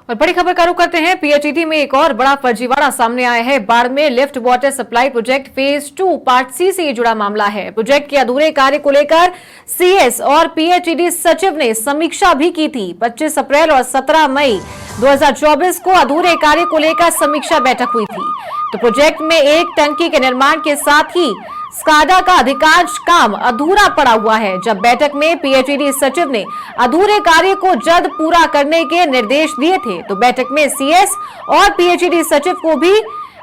और बड़ी खबर का रुख करते हैं। पीएचईडी में एक और बड़ा फर्जीवाड़ा सामने आया है। Barmer lift water supply project phase 2 part C से जुड़ा मामला है। प्रोजेक्ट के अधूरे कार्य को लेकर सीएस और पीएचईडी सचिव ने समीक्षा भी की थी। 25 अप्रैल और 17 मई 2024 को अधूरे कार्य को लेकर समीक्षा बैठक हुई थी। तो प्रोजेक्ट में एक टंकी के निर्माण के साथ ही स्काडा का अधिकांश काम अधूरा पड़ा हुआ है। जब बैठक में पीएचईडी सचिव ने अधूरे कार्य को जल्द पूरा करने के निर्देश दिए थे, तो बैठक में सीएस और पीएचईडी सचिव को भी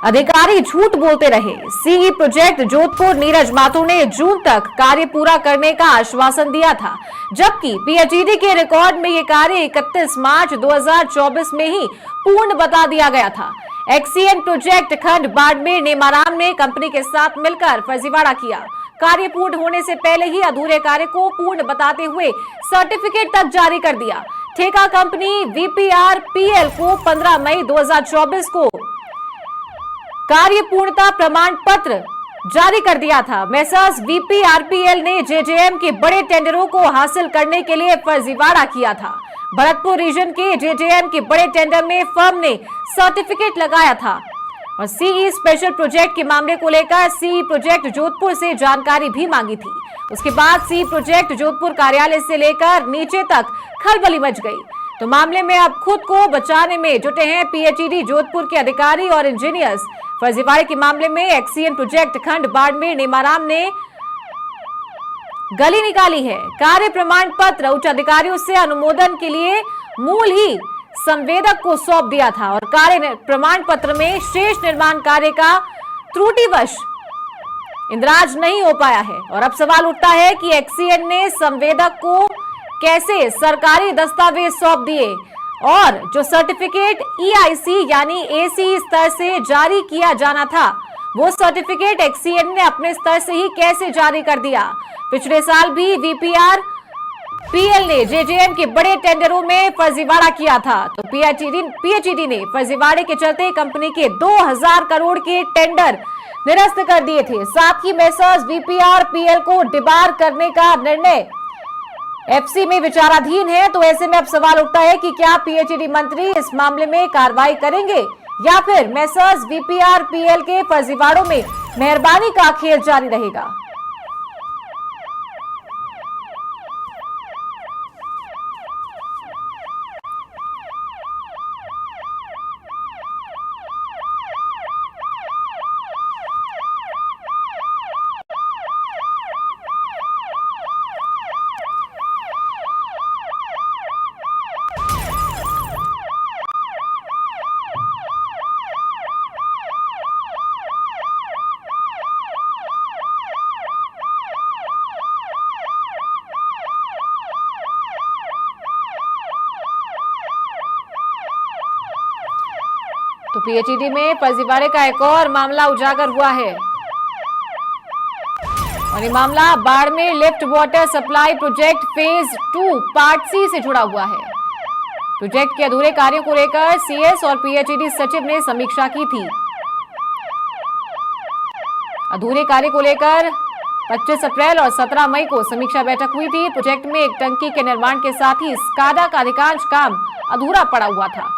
अधिकारी झूठ बोलते रहे। सीई प्रोजेक्ट जोधपुर नीरज माथुर ने जून तक कार्य पूरा करने का आश्वासन दिया था, जबकि पीएचईडी के रिकॉर्ड में ये कार्य 31 मार्च 2024 में ही पूर्ण बता दिया गया था। एक्सीएन प्रोजेक्ट खंड बाड़मेर नेमाराम ने कंपनी के साथ मिलकर फर्जीवाड़ा किया। कार्य पूर्ण होने से पहले ही अधूरे कार्य को पूर्ण बताते हुए सर्टिफिकेट तक जारी कर दिया। ठेका कंपनी वीपीआरपीएल को 15 मई 2024 को कार्य पूर्णता प्रमाण पत्र जारी कर दिया था। मेसर्स वीपीआरपीएल ने जेजेएम के बड़े टेंडरों को हासिल करने के लिए फर्जीवाड़ा किया था। भरतपुर रीजन के जेजेएम के बड़े टेंडर में फर्म ने सर्टिफिकेट लगाया था और सीई स्पेशल प्रोजेक्ट के मामले को लेकर सीई प्रोजेक्ट जोधपुर से जानकारी भी मांगी थी। उसके बाद सीई प्रोजेक्ट जोधपुर कार्यालय से लेकर नीचे तक खलबली मच गई। तो मामले में अब खुद को बचाने में जुटे हैं पीएचईडी जोधपुर के अधिकारी और इंजीनियर्स। फर्जीवाड़े के मामले में एक्सीएन प्रोजेक्ट खंड बाड़मेर नेमाराम ने गली निकाली है। कार्य प्रमाण पत्र उच्च अधिकारियों से अनुमोदन के लिए मूल ही संवेदक को सौंप दिया था और कार्य प्रमाण पत्र में शेष निर्माण कार्य का त्रुटिवश इंद्राज नहीं हो पाया है। और अब सवाल उठता है कि एक्सीएन ने संवेदक को कैसे सरकारी दस्तावेज सौंप दिए और जो सर्टिफिकेट ईआईसी यानी एसी स्तर से जारी किया जाना था, वो सर्टिफिकेट एक्सीएन ने अपने स्तर से ही कैसे जारी कर दिया। पिछले साल भी वीपीआरपीएल ने जेजेएम के बड़े टेंडरों में फर्जीवाड़ा किया था। तो पीएचईडी ने फर्जीवाड़े के चलते कंपनी के 2000 करोड़ के टेंडर निरस्त कर दिए थे। साथ ही मेसर्स वीपीआरपीएल को डिबार करने का निर्णय एफसी में विचाराधीन है। तो ऐसे में अब सवाल उठता है कि क्या पीएचईडी मंत्री इस मामले में कार्रवाई करेंगे या फिर मेसर्स वीपीआरपीएल के फर्जीवाड़ों में मेहरबानी का खेल जारी रहेगा। तो पीएचईडी में फर्जीवाड़े का एक और मामला उजागर हुआ है और ये मामला Barmer lift water supply project phase 2 part C से जुड़ा हुआ है। प्रोजेक्ट के अधूरे कार्यों को लेकर सीएस और पीएचईडी सचिव ने समीक्षा की थी। अधूरे कार्य को लेकर 25 अप्रैल और 17 मई को समीक्षा बैठक हुई थी। प्रोजेक्ट में एक टंकी के निर्माण के साथ ही स्काडा का अधिकांश काम अधूरा पड़ा हुआ था।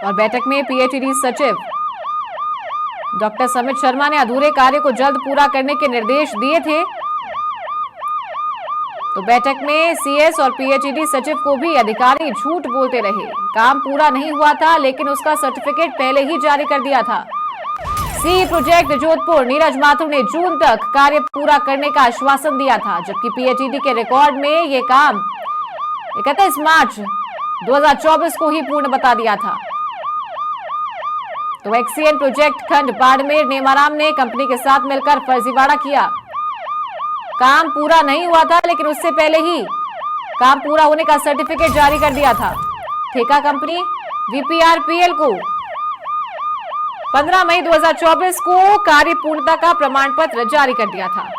और बैठक में पीएचईडी सचिव डॉक्टर समित शर्मा ने अधूरे कार्य को जल्द पूरा करने के निर्देश दिए थे। तो बैठक में सीएस और पीएचईडी सचिव को भी अधिकारी झूठ बोलते रहे। काम पूरा नहीं हुआ था, लेकिन उसका सर्टिफिकेट पहले ही जारी कर दिया था। सी प्रोजेक्ट जोधपुर नीरज माथुर ने जून तक कार्य पूरा करने का आश्वासन दिया था, जबकि पीएचईडी के रिकॉर्ड में ये काम 31 मार्च 2024 को ही पूर्ण बता दिया था। तो एक्सीएन प्रोजेक्ट खंड बाड़मेर नेमाराम ने कंपनी के साथ मिलकर फर्जीवाड़ा किया। काम पूरा नहीं हुआ था, लेकिन उससे पहले ही काम पूरा होने का सर्टिफिकेट जारी कर दिया था। ठेका कंपनी वीपीआरपीएल को 15 मई 2024 को कार्य पूर्णता का प्रमाण पत्र जारी कर दिया था।